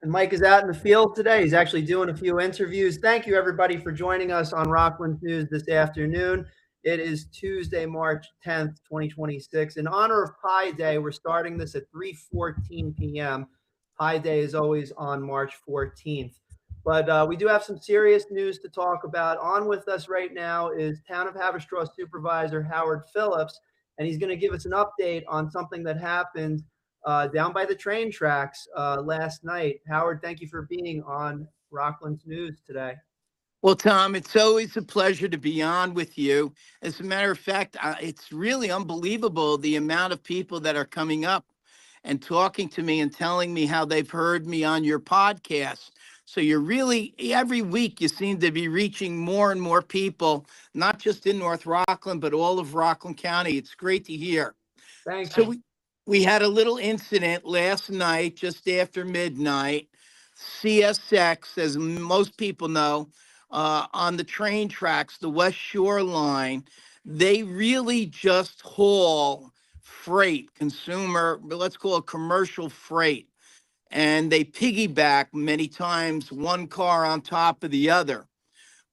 And Mike is out in the field today. He's actually doing a few interviews. Thank you, everybody, for joining us on Rockland News this afternoon. It is Tuesday, March 10th, 2026. In honor of Pi Day, we're starting this at 3:14 p.m. Pi Day is always on March 14th. But we do have some serious news to talk about. On with us right now is Town of Haverstraw Supervisor Howard Phillips, and he's going to give us an update on something that happened down by the train tracks last night. Howard, thank you for being on Rockland's News today. Well, Tom, it's always a pleasure to be on with you. As a matter of fact, it's really unbelievable the amount of people that are coming up and talking to me and telling me how they've heard me on your podcast. So you're really, every week, you seem to be reaching more and more people, not just in North Rockland, but all of Rockland County. It's great to hear. Thank So you. we had a little incident last night, just after midnight. CSX, as most people know, on the train tracks, the West Shore line, they really just haul freight, consumer, but let's call it commercial freight. And they piggyback many times, one car on top of the other.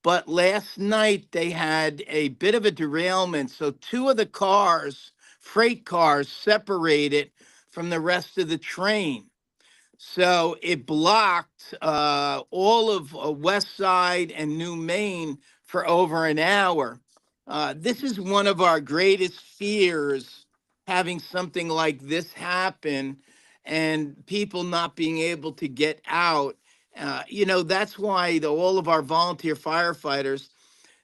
But last night they had a bit of a derailment. So two of the cars, freight cars, separated from the rest of the train. So it blocked all of West Side and New Main for over an hour. This is one of our greatest fears, having something like this happen and people not being able to get out. That's why all of our volunteer firefighters,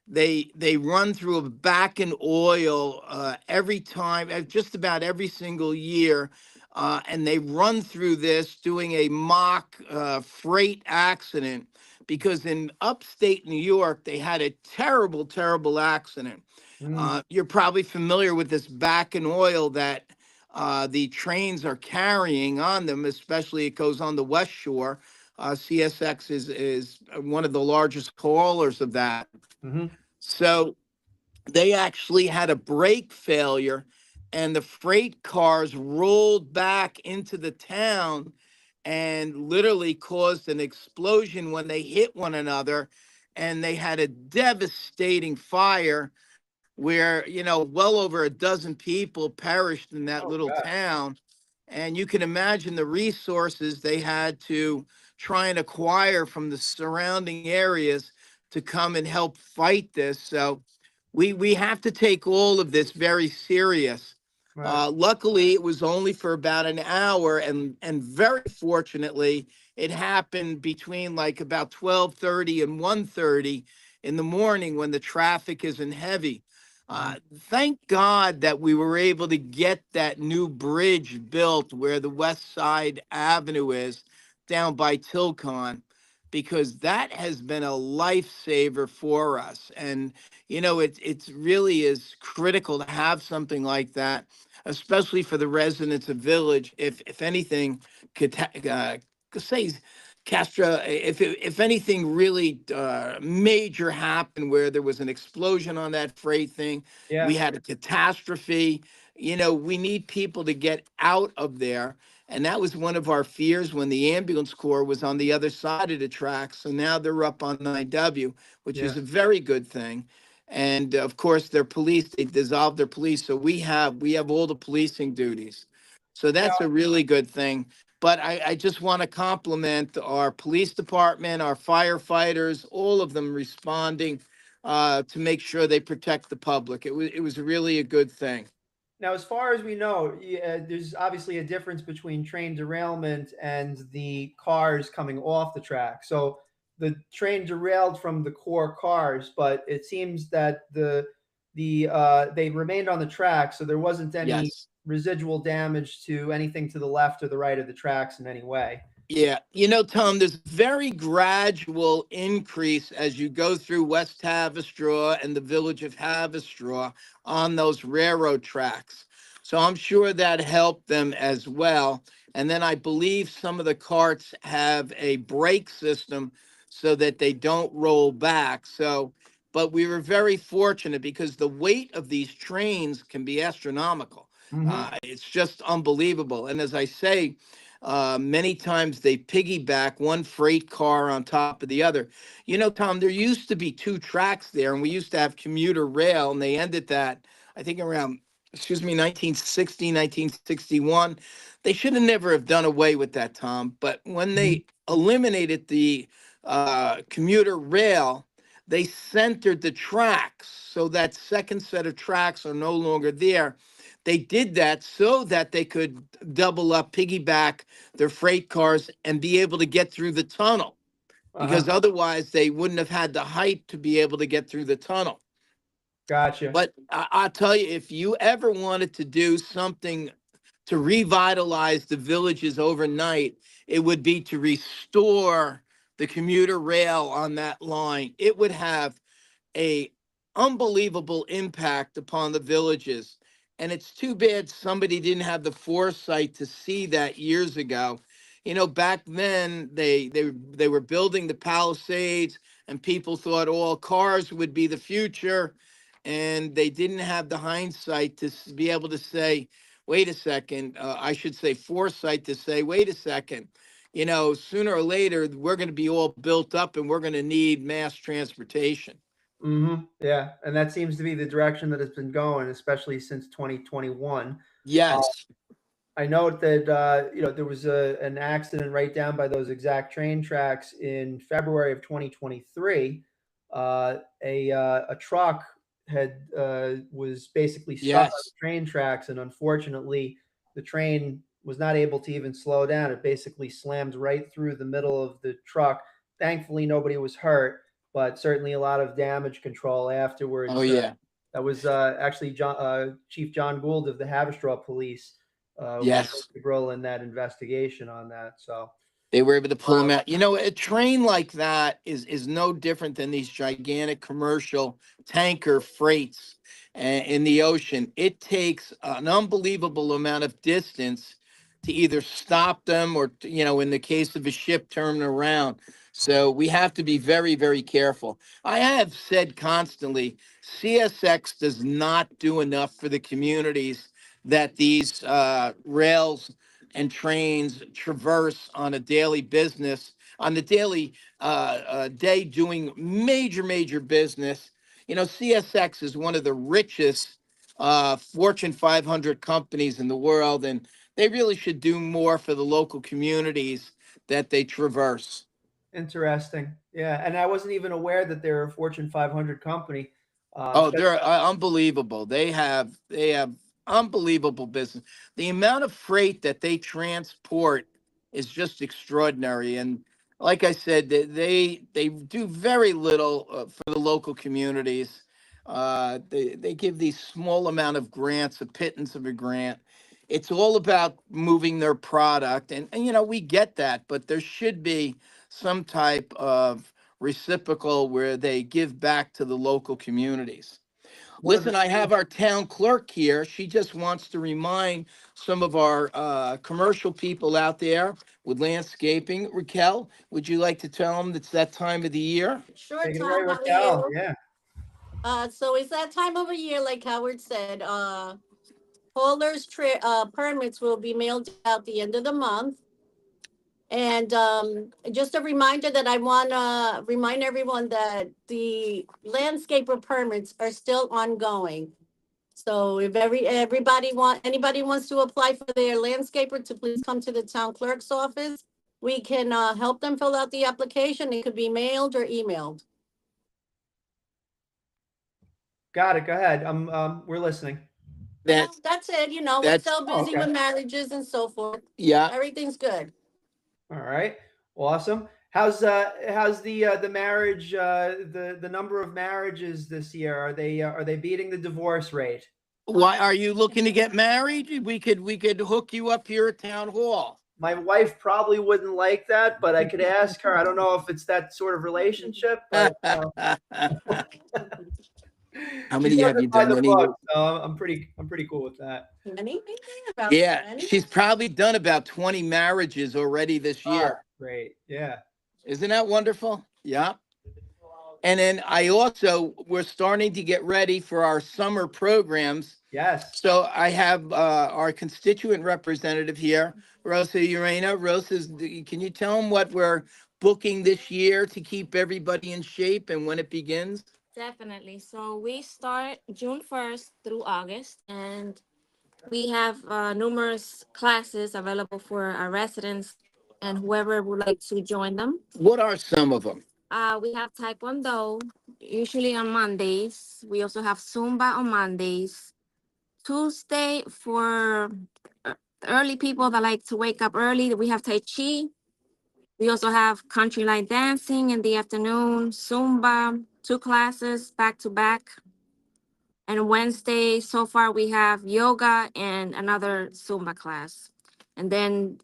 they run through a back and oil every time, just about every single year, and they run through this doing a mock freight accident because in upstate New York they had a terrible, terrible accident. Mm. You're probably familiar with this back and oil that the trains are carrying on them, especially it goes on the West Shore. CSX is one of the largest haulers of that. Mm-hmm. So they actually had a brake failure, and the freight cars rolled back into the town and literally caused an explosion when they hit one another. And they had a devastating fire where, well over a dozen people perished in that Oh, little God. town. And you can imagine the resources they had to try and acquire from the surrounding areas to come and help fight this. So we have to take all of this very serious. Right. Luckily, it was only for about an hour, and very fortunately, it happened between like about 12:30 and 1:30 in the morning when the traffic isn't heavy. Mhm. Thank God that we were able to get that new bridge built where the West Side Avenue is down by Tilcon, because that has been a lifesaver for us. And it's really is critical to have something like that, especially for the residents of Village. If anything could say Castro, if anything really major happened where there was an explosion on that freight thing, we Yeah. had a catastrophe. We need people to get out of there. And that was one of our fears when the ambulance corps was on the other side of the tracks. So now they're up on 9W, which Yeah. is a very good thing. And of course, their police, they dissolved their police. So we have all the policing duties. So that's a really good thing. But I just want to compliment our police department, our firefighters, all of them responding to make sure they protect the public. It was really a good thing. Now, as far as we know, there's obviously a difference between train derailment and the cars coming off the track. So the train derailed from the core cars, but it seems that they remained on the track, so there wasn't any Yes. residual damage to anything to the left or the right of the tracks in any way. Yeah, Tom, there's very gradual increase as you go through West Haverstraw and the village of Haverstraw on those railroad tracks. So I'm sure that helped them as well. And then I believe some of the carts have a brake system so that they don't roll back. But we were very fortunate because the weight of these trains can be astronomical. Hmm. It's just unbelievable. And as I say, Many times they piggyback one freight car on top of the other. You know, Tom, there used to be two tracks there, and we used to have commuter rail, and they ended that, I think, around, excuse me, 1960, 1961. They should have never have done away with that, Tom. But when Mhm. they eliminated the commuter rail, they centered the tracks so that second set of tracks are no longer there. They did that so that they could double up, piggyback their freight cars and be able to get through the tunnel, because Uh-huh. otherwise they wouldn't have had the height to be able to get through the tunnel. Gotcha. But I'll tell you, if you ever wanted to do something to revitalize the villages overnight, it would be to restore the commuter rail on that line. It would have a unbelievable impact upon the villages. And it's too bad somebody didn't have the foresight to see that years ago. You know, back then they were building the Palisades, and people thought all cars would be the future, and they didn't have the hindsight to be able to say, wait a second, I should say foresight to say, wait a second, you know, sooner or later we're going to be all built up and we're going to need mass transportation. Yeah, and that seems to be the direction that it's been going, especially since 2021. Uh, Yes. I note that there was an accident right down by those exact train tracks in February of 2023. A truck was basically stuck on Yes. the train tracks, and unfortunately, the train was not able to even slow down. It basically slammed right through the middle of the truck. Thankfully, nobody was hurt, but certainly a lot of damage control Oh afterwards. yeah. That was actually Chief John Gould of the Haverstraw Police was Yes. integral in that investigation on that. So, They were able to pull them out. You know, a train like that is no different than these gigantic commercial tanker freights in the ocean. It takes an unbelievable amount of distance to either stop them or, you know, in the case of a ship, turn around. So we have to be very, very careful. I have said constantly, CSX does not do enough for the communities that these rails and trains traverse on a daily business, on the daily day, doing major business. You know, CSX is one of the richest Fortune 500 companies in the world, and they really should do more for the local communities that they traverse. interesting. Yeah, and I wasn't even aware that they're a Fortune 500 company. Oh, Especially, they're unbelievable. They have unbelievable business. The amount of freight that they transport is just extraordinary. And like I said, they do very little for the local communities. They give these small amount of grants, a pittance of a grant. It's all about moving their product, and you know we get that, but there should be some type of reciprocal where they give back to the local communities. one of the Listen, I have our town clerk here. She just wants to remind some of our commercial people out there with landscaping. Raquel, would you like to tell them it's that time of the year? Sure, take it away, Tom, how are Raquel. you? Yeah. So it's that time of year, like Howard said. Permits will be mailed out the end of the month. And just a reminder that I want to remind everyone that the landscaper permits are still ongoing. So if anybody wants to apply for their landscaper, to please come to the town clerk's office. We can help them fill out the application. It could be mailed or emailed. Got it. Go ahead. We're listening. No, That's that's it. We're that's so Oh, busy okay. with marriages and so forth. yeah. Everything's good. All right. Awesome. How's the marriage the number of marriages this year? Are they beating the divorce rate? Why are you looking to get married? We could hook you up here at town hall. My wife probably wouldn't like that, but I could ask her. I don't know if it's that sort of relationship, but How she many does have it you by done? the Any? book, so I'm pretty cool with that. Anything about Yeah, 20? she's probably done about 20 marriages already this Ah, year. great. Yeah. Isn't that wonderful? Yeah. And then we're starting to get ready for our summer programs. Yes. So I have our constituent representative here, Rosa Urena. Can you tell them what we're booking this year to keep everybody in shape and when it begins? Definitely. So we start June 1st through August, and we have numerous classes available for our residents and whoever would like to join them. What are some of them? We have Taekwondo, usually on Mondays. We also have Zumba on Mondays. Tuesday, for uh, early people that like to wake up early, we have Tai Chi. We also have country line dancing in the afternoon, Zumba, two classes back to back. And Wednesday, so far, we have yoga and another Zumba class. And then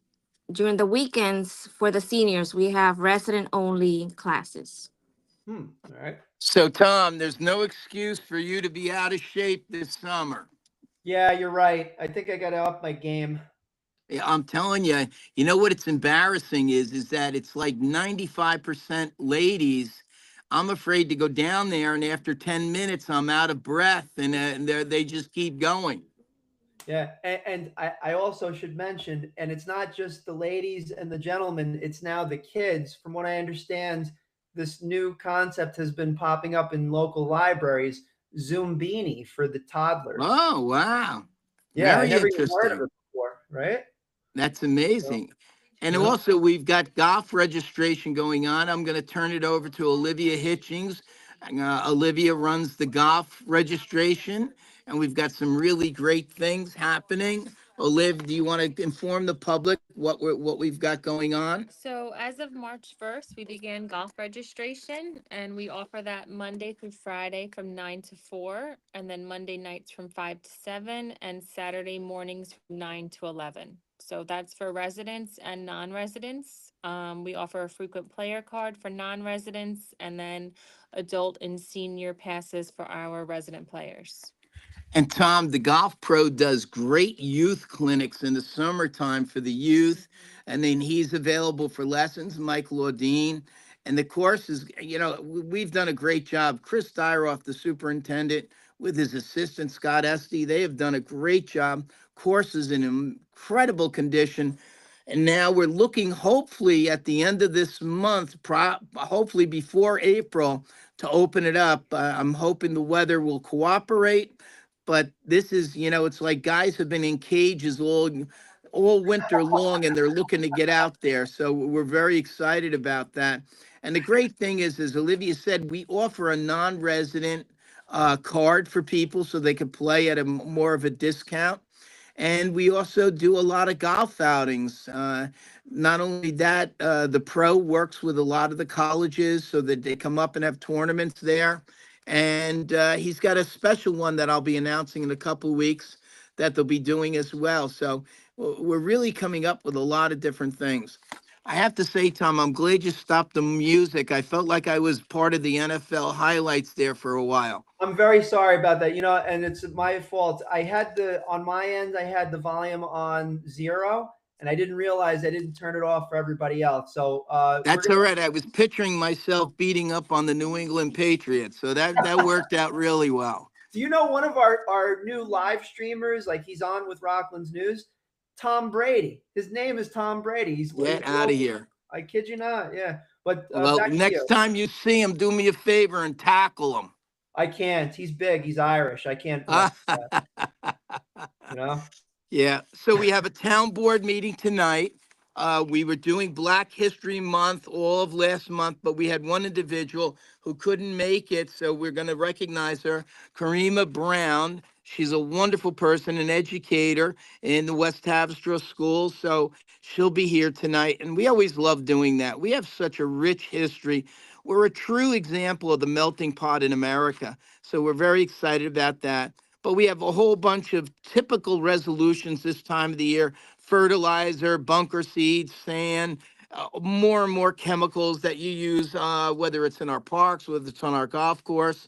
during the weekends for the seniors, we have resident only classes. All right. So, Tom, there's no excuse for you to be out of shape this summer. Yeah, you're right. I think I got to up my game. Yeah, I'm telling you, you know what it's embarrassing is that it's like 95% ladies. I'm afraid to go down there, and after 10 minutes, I'm out of breath, and they just keep going. Yeah, and I also should mention, and it's not just the ladies and the gentlemen, it's now the kids. From what I understand, this new concept has been popping up in local libraries, Zoombini for the toddlers. Oh, wow. Yeah, I Very never even heard of interesting. it before, right? That's So, amazing. And yeah. also, we've got golf registration going on. I'm going to turn it over to Olivia Hitchings. Olivia runs the golf registration, and we've got some really great things happening. Oliv, do you want to inform the public what we've got going on? So as of March 1st, we began golf registration and we offer that Monday through Friday from 9 to 4, and then Monday nights from 5 to 7, and Saturday mornings from 9 to 11. So that's for residents and non-residents. We offer a frequent player card for non-residents, and then adult and senior passes for our resident players. And Tom, the Golf Pro does great youth clinics in the summertime for the youth. And then he's available for lessons, Mike Laudine. And the course is, we've done a great job. Chris Dyroff, the superintendent, with his assistant, Scott Esty, they have done a great job. Course is in incredible condition. And now we're looking, hopefully, at the end of this month, hopefully before April, to open it up. I'm hoping the weather will cooperate, but this is, it's like guys have been in cages all winter long, and they're looking to get out there. So we're very excited about that. And the great thing is, as Olivia said, we offer a non-resident card for people so they could play at more of a discount. And we also do a lot of golf outings. Not only that, the pro works with a lot of the colleges so that they come up and have tournaments there. And he's got a special one that I'll be announcing in a couple of weeks that they'll be doing as well. So we're really coming up with a lot of different things. I have to say, Tom, I'm glad you stopped the music. I felt like I was part of the NFL highlights there for a while. I'm very sorry about that, and it's my fault. On my end, I had the volume on 0, and I didn't realize I didn't turn it off for everybody else. So That's all right. I was picturing myself beating up on the New England Patriots, so that worked out really well. Do you know one of our new live streamers? Like, he's on with Rockland's News, Tom Brady. His name is Tom Brady. He's Get out of here. I kid you not. Yeah. But Well, next time you see him, do me a favor and tackle him. I can't. He's big. He's Irish. I can't. Yeah. So we have a town board meeting tonight. We were doing Black History Month all of last month, but we had one individual who couldn't make it. So we're going to recognize her, Karima Brown. She's a wonderful person, an educator in the West Haverstraw School. So she'll be here tonight. And we always love doing that. We have such a rich history. We're a true example of the melting pot in America. So we're very excited about that. But we have a whole bunch of typical resolutions this time of the year: fertilizer, bunker seeds, sand, more and more chemicals that you use, whether it's in our parks, whether it's on our golf course.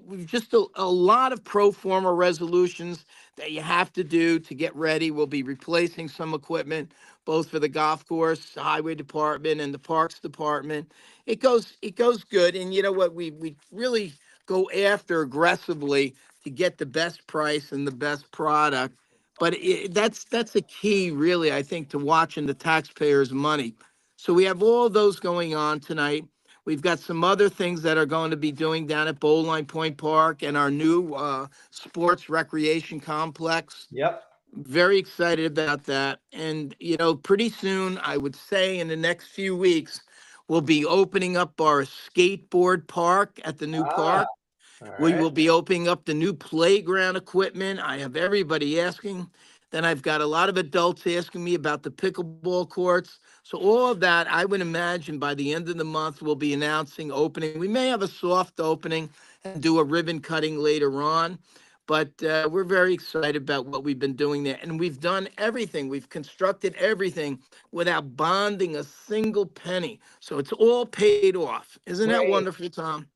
We've just a lot of pro forma resolutions that you have to do to get ready. We'll be replacing some equipment, both for the golf course, the highway department, and the parks department. It goes good. And you know what? We really go after aggressively to get the best price and the best product. But that's a key, really, I think, to watching the taxpayers' money. So we have all those going on tonight. We've got some other things that are going to be doing down at Bowline Point Park and our new sports recreation complex. Yep. Very excited about that. And, pretty soon, I would say in the next few weeks, we'll be opening up our skateboard park at the new Ah, park. all We right. will be opening up the new playground equipment. I have everybody asking. Then I've got a lot of adults asking me about the pickleball courts. So all of that, I would imagine by the end of the month, we'll be announcing opening. We may have a soft opening and do a ribbon cutting later on. But we're very excited about what we've been doing there. And we've done everything. We've constructed everything without bonding a single penny. So it's all paid off. Isn't that Great. wonderful, Tom?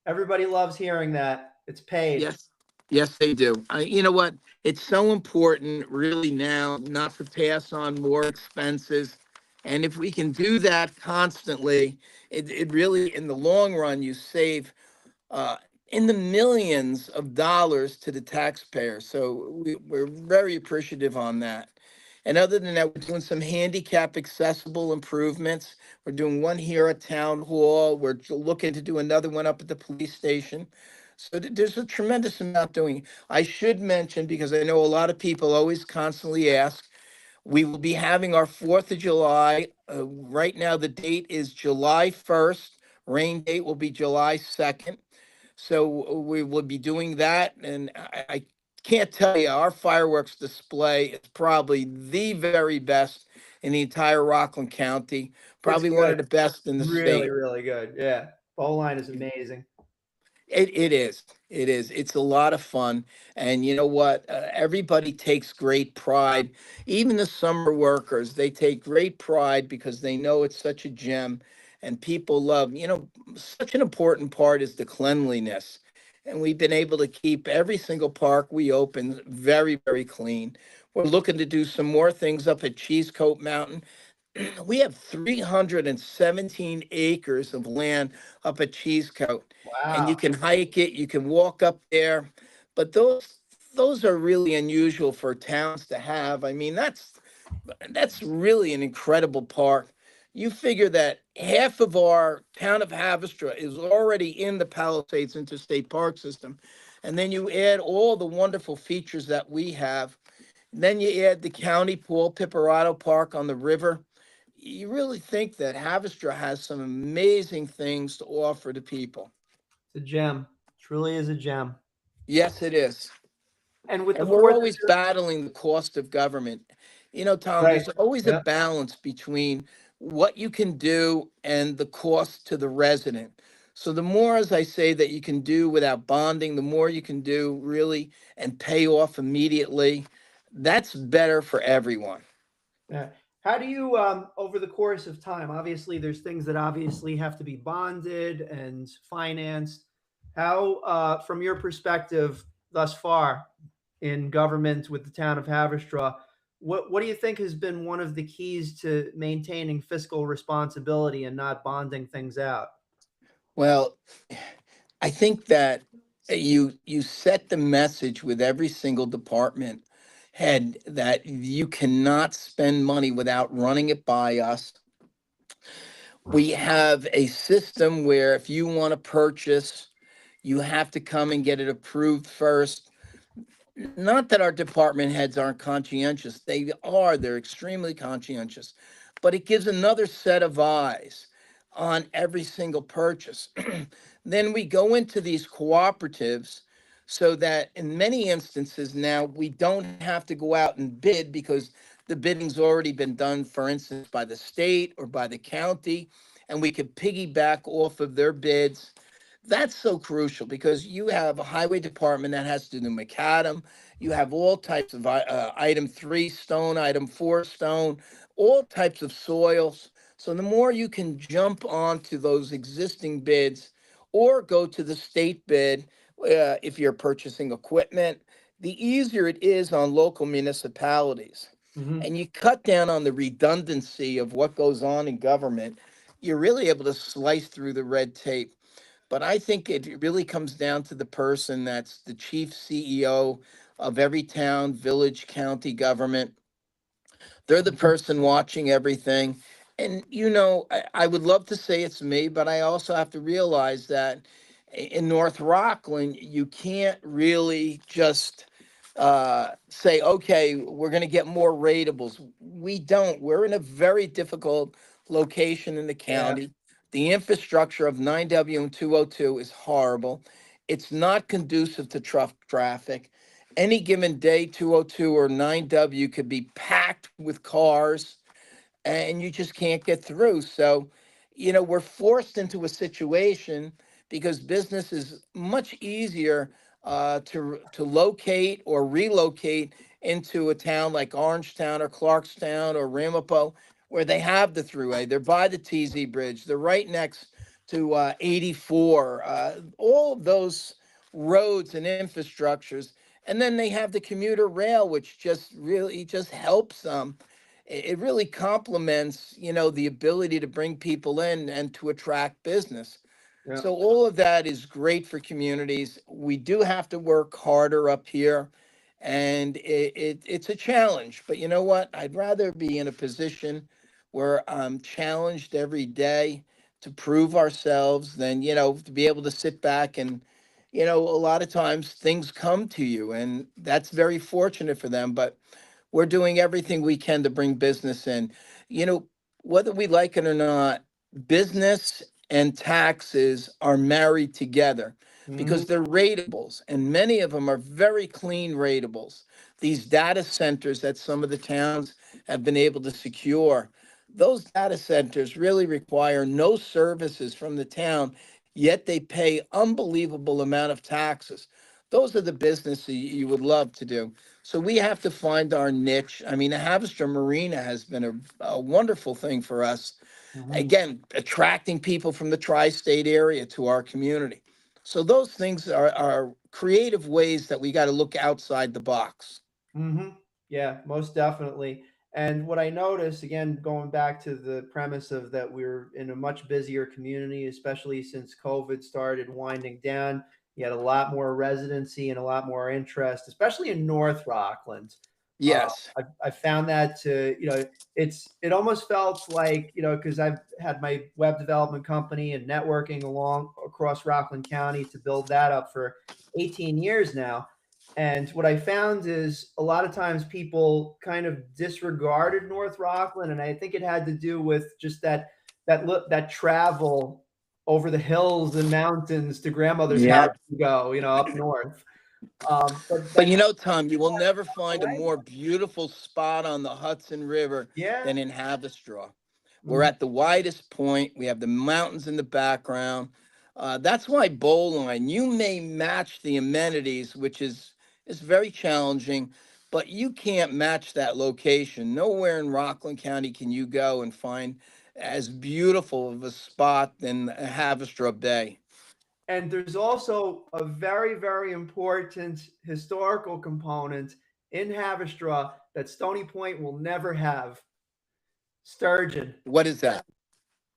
Everybody loves hearing that. It's paid. Yes, yes, they do. You know what? It's so important, really, now not to pass on more expenses. And if we can do that constantly, it really, in the long run, you save uh, in the millions of dollars to the taxpayer. So we're very appreciative on that. And other than that, we're doing some handicap accessible improvements. We're doing one here at Town Hall. We're looking to do another one up at the police station. So there's a tremendous amount doing. I should mention, because I know a lot of people always constantly ask, we will be having our 4th of July. Right now, the date is July 1st. Rain date will be July 2nd. So we will be doing that. And I can't tell you, our fireworks display is probably the very best in the entire Rockland County, It's probably one good. of the best in the Really, state. really good. Yeah. Bowline is amazing. It is. It is. It's a lot of fun. And you know what? Everybody takes great pride. Even the summer workers, they take great pride because they know it's such a gem and people love, such an important part is the cleanliness. And we've been able to keep every single park we open very, very clean. We're looking to do some more things up at Cheesecoat Mountain. We have 317 acres of land up at Cheesecoat, and you Wow. can hike it, you can walk up there, but those are really unusual for towns to have. I mean, that's really an incredible park. You figure that half of our town of Haverstraw is already in the Palisades Interstate Park System, and then you add all the wonderful features that we have. Then you add the county pool, Piperato Park on the river. You really think that Haverstraw has some amazing things to offer to people. It's a gem. Truly is a gem. Yes, it is. And with the And we're 4th of always battling the cost of government. Tom, Right. there's always a Yeah. balance between what you can do and the cost to the resident. So the more, as I say, that you can do without bonding, the more you can do really and pay off immediately. That's better for everyone. Yeah. How do you, over the course of time, obviously there's things that obviously have to be bonded and financed. How, from your perspective thus far in government with the town of Haverstraw, what do you think has been one of the keys to maintaining fiscal responsibility and not bonding things out? Well, I think that you set the message with every single department head that you cannot spend money without running it by us. We have a system where if you want to purchase, you have to come and get it approved first. Not that our department heads aren't conscientious, they are, they're extremely conscientious, but it gives another set of eyes on every single purchase. Then we go into these cooperatives so that in many instances now we don't have to go out and bid because the bidding's already been done, for instance, by the state or by the county, and we could piggyback off of their bids. That's so crucial because you have a highway department that has to do macadam. You have all types of item 3 stone, item 4 stone, all types of soils. So the more you can jump onto those existing bids or go to the state bid, if you're purchasing equipment, the easier it is on local municipalities. Hmm. And you cut down on the redundancy of what goes on in government, you're really able to slice through the red tape. But I think it really comes down to the person that's the chief CEO of every town, village, county government. They're the person watching everything. And, I would love to say it's me, but I also have to realize that in North Rockland, you can't really just say, okay, we're going to get more ratables. We don't. We're in a very difficult location in the Yeah. county. The infrastructure of 9W and 202 is horrible. It's not conducive to traffic. Any given day, 202 or 9W could be packed with cars and you just can't get through. So, we're forced into a situation because business is much easier to locate or relocate into a town like Orangetown or Clarkstown or Ramapo, where they have the throughway. They're by the TZ Bridge. They're right next to 84. All of those roads and infrastructures, and then they have the commuter rail, which just really just helps them. It really complements, the ability to bring people in and to attract business. Yeah. So all of that is great for communities. We do have to work harder up here, and it's a challenge. But you know what? I'd rather be in a position where I'm challenged every day to prove ourselves than, to be able to sit back and, a lot of times things come to you, and that's very fortunate for them. But we're doing everything we can to bring business in. You know, whether we like it or not, business and taxes are married together Hmm. because they're ratables, and many of them are very clean ratables. These data centers that some of the towns have been able to secure, those data centers really require no services from the town, yet they pay unbelievable amount of taxes. Those are the business you would love to do. So we have to find our niche. I mean, the Haverstraw Marina has been a wonderful thing for us. Hmm. Again, attracting people from the tri-state area to our community. So those things are creative ways that we got to look outside the box. Hmm. Yeah, most definitely. And what I noticed, again, going back to the premise of that we're in a much busier community, especially since COVID started winding down. You had a lot more residency and a lot more interest, especially in North Rockland. Uh, Yes. I found that it almost felt like, because I've had my web development company and networking along across Rockland County to build that up for 18 years now. And what I found is a lot of times people kind of disregarded North Rockland, and I think it had to do with just that travel over the hills and mountains to grandmother's house Yeah. to go, up north. But But that, Tom, you will never find a more beautiful spot on the Hudson River yeah. than in Haverstraw. We're Mhm. at the widest point. We have the mountains in the background. That's why Bowline, you may match the amenities, which is very challenging, but you can't match that location. Nowhere in Rockland County can you go and find as beautiful of a spot than Haverstraw Bay. And there's also a very, very important historical component in Haverstraw that Stony Point will never have. Sturgeon. What is that?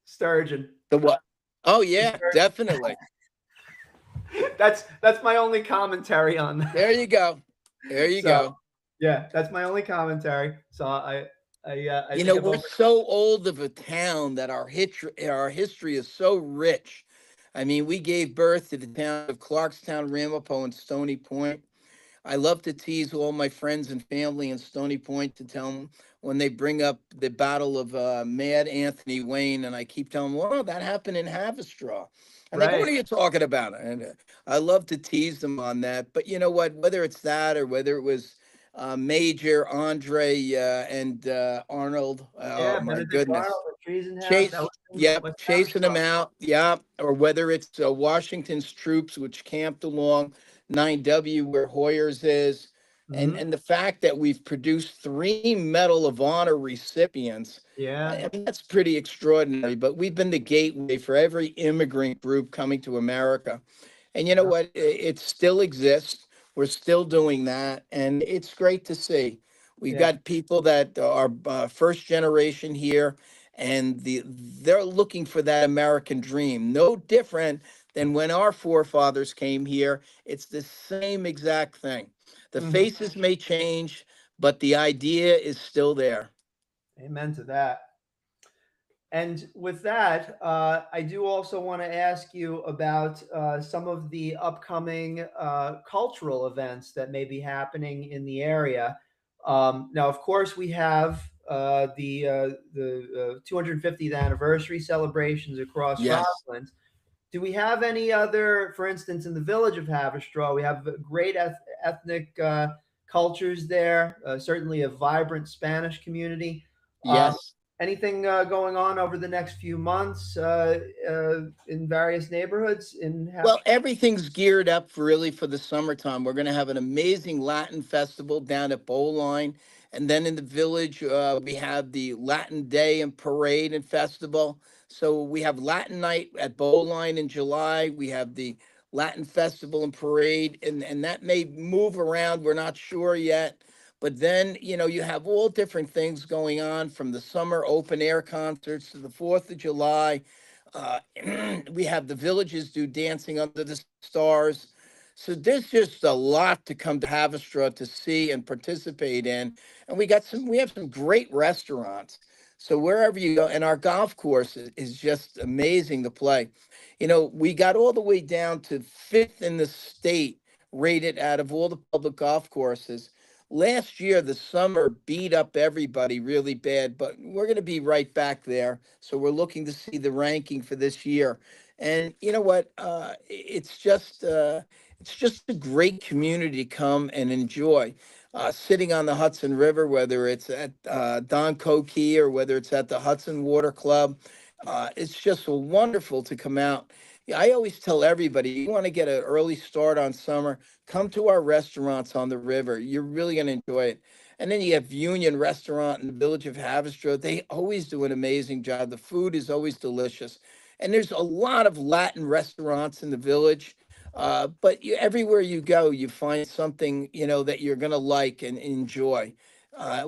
Sturgeon. The what? Oh yeah, Sturgeon. definitely. That's my only commentary on There that. you go. There you So go. yeah, that's my only commentary. So I think I've We're over. so old of a town that our history is so rich. I mean, we gave birth to the town of Clarkstown, Ramapo, and Stony Point. I love to tease all my friends and family in Stony Point to tell them when they bring up the Battle of Mad Anthony Wayne, and I keep telling them, "Well, that happened in Haverstraw," and they go, "What Right. are you talking about?" And I love to tease them on that. But you know what? Whether it's that or whether it was Major Andre and Arnold, oh Yeah, my Benedict goodness, Arnold, the Treason House. That chase, was in yep, West chasing them Haverstraw. out, yeah, or whether it's Washington's troops which camped along 9W where Hoyer's is, Hmm. and the fact that we've produced three Medal of Honor recipients, Yeah. I mean that's pretty extraordinary. But we've been the gateway for every immigrant group coming to America, And you know what? It still exists. We're still doing that, and it's great to see. We've Yeah. got people that are first generation here, and they're looking for that American dream. No different than when our forefathers came here. It's the same exact thing. The Mhm. faces may change, but the idea is still there. Amen to that. And with that, I do also want to ask you about some of the upcoming cultural events that may be happening in the area. Now, of course, we have the 250th anniversary celebrations across Yes. Rockland. Do we have any other, for instance, in the village of Haverstraw, we have great ethnic cultures there, certainly a vibrant Spanish community. Um, Yes. anything going on over the next few months in various neighborhoods in Well, Haverstraw? everything's geared up for really for the summertime. We're going to have an amazing Latin festival down at Bowline. And then in the village, we have the Latin Day and Parade and Festival. So we have Latin Night at Bowline in July. We have the Latin Festival and Parade, and that may move around. We're not sure yet. But then, you have all different things going on from the summer open air concerts to the 4th of July. Uh, we have the villages do Dancing Under the Stars. So there's just a lot to come to Haverstraw to see and participate in. And we have some great restaurants. So wherever you go, and our golf course is just amazing to play. We got all the way down to fifth in the state rated out of all the public golf courses. Last year, the summer beat up everybody really bad, but we're going to be right back there. So we're looking to see the ranking for this year. And you know what? It's just a great community to come and enjoy. Sitting on the Hudson River, whether it's at Don Coquille or whether it's at the Hudson Water Club, it's just wonderful to come out. Yeah, I always tell everybody, you want to get an early start on summer, come to our restaurants on the river. You're really going to enjoy it. And then you have Union Restaurant in the village of Haverstraw. They always do an amazing job. The food is always delicious. And there's a lot of Latin restaurants in the village. But everywhere you go, you find something, that you're going to like and enjoy.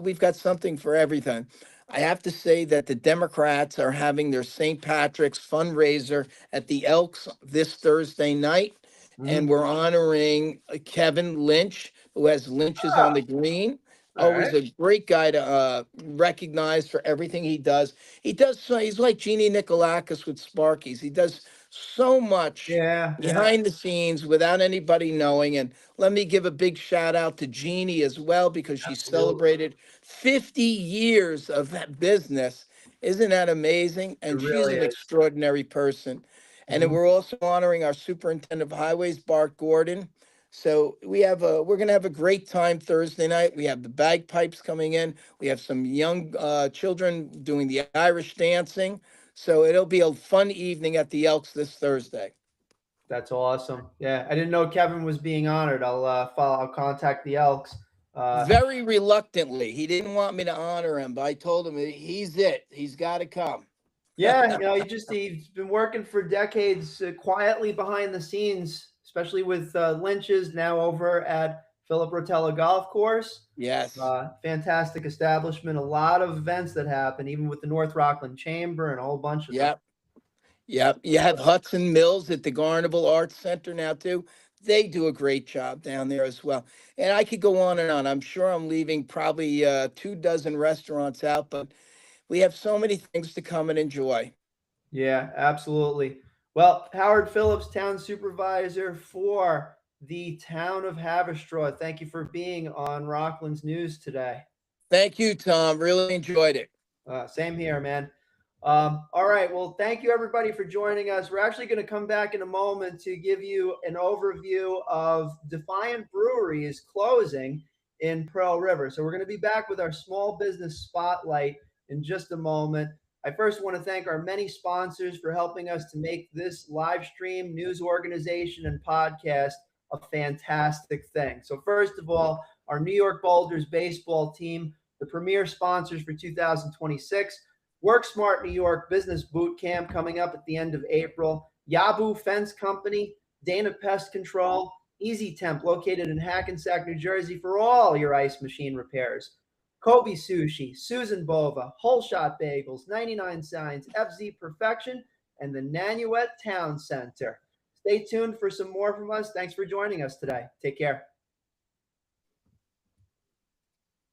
We've got something for everything. I have to say that the Democrats are having their St. Patrick's fundraiser at the Elks this Thursday night, and Mhm. we're honoring Kevin Lynch, who has Lynch's on Ah, the Green. all Always right. a great guy to recognize for everything he does. He's like Jeannie Nicolakis with Sparky's. He does so much Yeah, yeah, behind the scenes without anybody knowing. And let me give a big shout out to Jeannie as well because she absolutely. celebrated 50 years of that business. Isn't that amazing? It And she's really an is. extraordinary person. And then Mhm. we're also honoring our superintendent of highways, Bart Gordon. So we're going to have a great time Thursday night. We have the bagpipes coming in. We have some young children doing the Irish dancing. So it'll be a fun evening at the Elks this Thursday. That's awesome. Yeah, I didn't know Kevin was being honored. I'll contact the Elks. Uh, Very reluctantly. He didn't want me to honor him, but I told him he's it. He's got to come. Yeah, he's been working for decades quietly behind the scenes, especially with Lynch's now over at Philip Rotella Golf Course. Yes. Fantastic establishment. A lot of events that happen, even with the North Rockland Chamber and a whole bunch of things. Yep. Yep. You have Hudson Mills at the Garnival Arts Center now, too. They do a great job down there as well. And I could go on and on. I'm sure I'm leaving probably 2 dozen restaurants out, but we have so many things to come and enjoy. Yeah, absolutely. Well, Howard Phillips, town supervisor for the town of Haverstraw. Thank you for being on Rockland's News today. Thank you, Tom. Really enjoyed it. Same here, man. All right. Well, thank you everybody for joining us. We're actually going to come back in a moment to give you an overview of Defiant Brewery's closing in Pearl River. So we're going to be back with our small business spotlight in just a moment. I first want to thank our many sponsors for helping us to make this live stream, news organization, and podcast a fantastic thing. So first of all, our New York Boulders baseball team, the premier sponsors for 2026. Work Smart New York Business Boot Camp coming up at the end of April. Yabu Fence Company, Dana Pest Control, Easy Temp, located in Hackensack, New Jersey, for all your ice machine repairs. Kobe Sushi, Susan Bova, Whole Shot Bagels, 99 Signs, FZ Perfection, and the Nanuet Town Center. Stay tuned for some more from us. Thanks for joining us today. Take care.